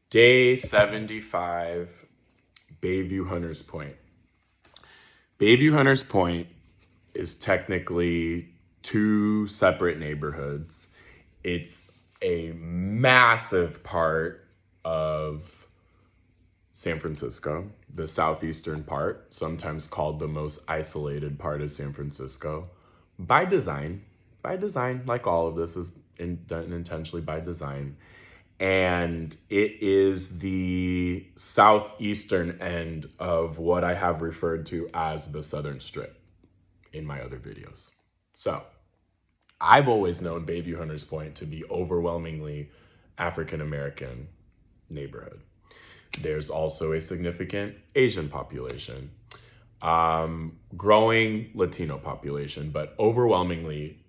Day 75, Bayview-Hunter's Point. Bayview-Hunter's Point is technically two separate neighborhoods. It's a massive part of San Francisco, the southeastern part, sometimes called the most isolated part of San Francisco. By design, like all of this is done intentionally by design. And it is the southeastern end of what I have referred to as the Southern Strip in my other videos. So I've always known Bayview-Hunters Point to be overwhelmingly African-American neighborhood. There's also a significant Asian population, growing Latino population, but overwhelmingly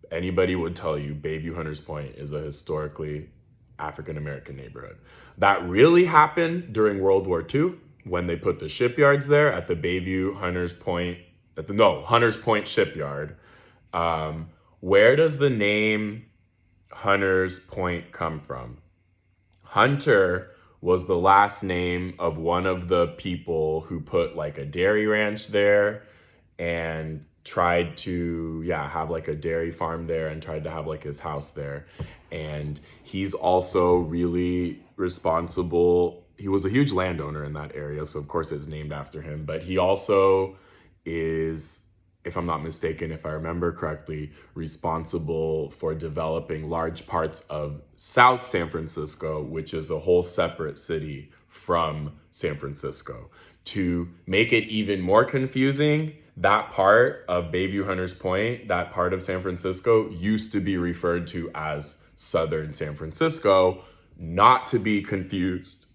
anybody would tell you Bayview-Hunters Point is a historically African-American neighborhood. That really happened during World War II when they put the shipyards there at the Bayview-Hunters Point, Hunters Point shipyard. Where does the name Hunters Point come from? Hunter was the last name of one of the people who put like a dairy ranch there and tried to have like a dairy farm there and tried to have like his house there. And he's also really responsible. He was a huge landowner in that area, so of course it's named after him, but he also is, if I'm not mistaken, if I remember correctly, responsible for developing large parts of South San Francisco, which is a whole separate city from San Francisco. To make it even more confusing, that part of Bayview-Hunters Point, that part of San Francisco, used to be referred to as Southern San Francisco, not to be confused,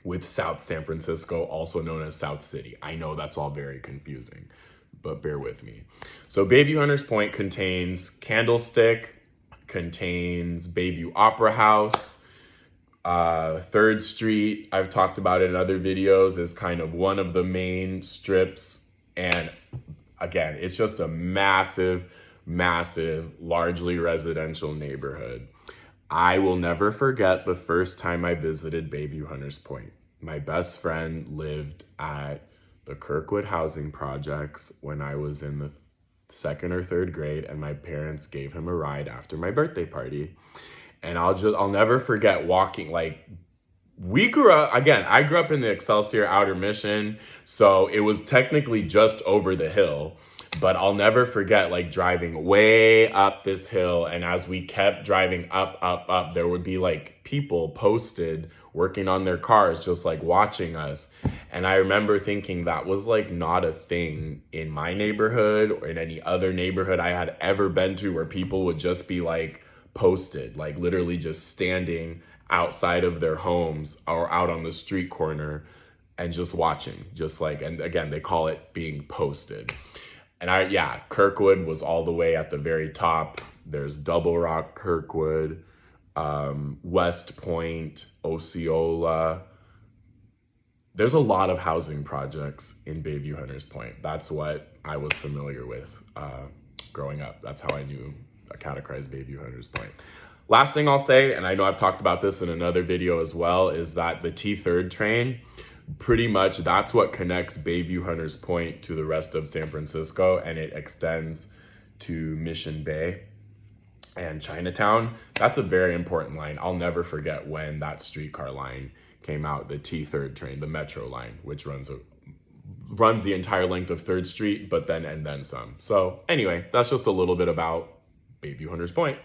with South San Francisco, also known as South City. I know that's all very confusing, but bear with me. So Bayview-Hunters Point contains Candlestick, contains Bayview Opera House, 3rd Street, I've talked about it in other videos, is kind of one of the main strips. And again, it's just a massive, largely residential neighborhood. I will never forget the first time I visited Bayview-Hunters Point. My best friend lived at the Kirkwood housing projects when I was in the 2nd or 3rd grade, and my parents gave him a ride after my birthday party. And I'll never forget walking, like, I grew up in the Excelsior Outer Mission, so it was technically just over the hill. But I'll never forget like driving way up this hill, and as we kept driving up, there would be like people posted working on their cars, just like watching us. And I remember thinking that was like not a thing in my neighborhood or in any other neighborhood I had ever been to, where people would just be like posted, like literally just standing outside of their homes or out on the street corner and just watching, just like, and again, they call it being posted. And Kirkwood was all the way at the very top. There's Double Rock, Kirkwood, West Point, Osceola. There's a lot of housing projects in Bayview-Hunters Point. That's what I was familiar with growing up. That's how I knew categorize Bayview-Hunters Point. Last thing I'll say, and I know I've talked about this in another video as well, is that the T3 train, pretty much that's what connects Bayview-Hunters Point to the rest of San Francisco, and it extends to Mission Bay and Chinatown. That's a very important line. I'll never forget when that streetcar line came out, the T3 train, the Metro line, which runs the entire length of 3rd Street, but then some. So anyway, that's just a little bit about Bayview-Hunters Point.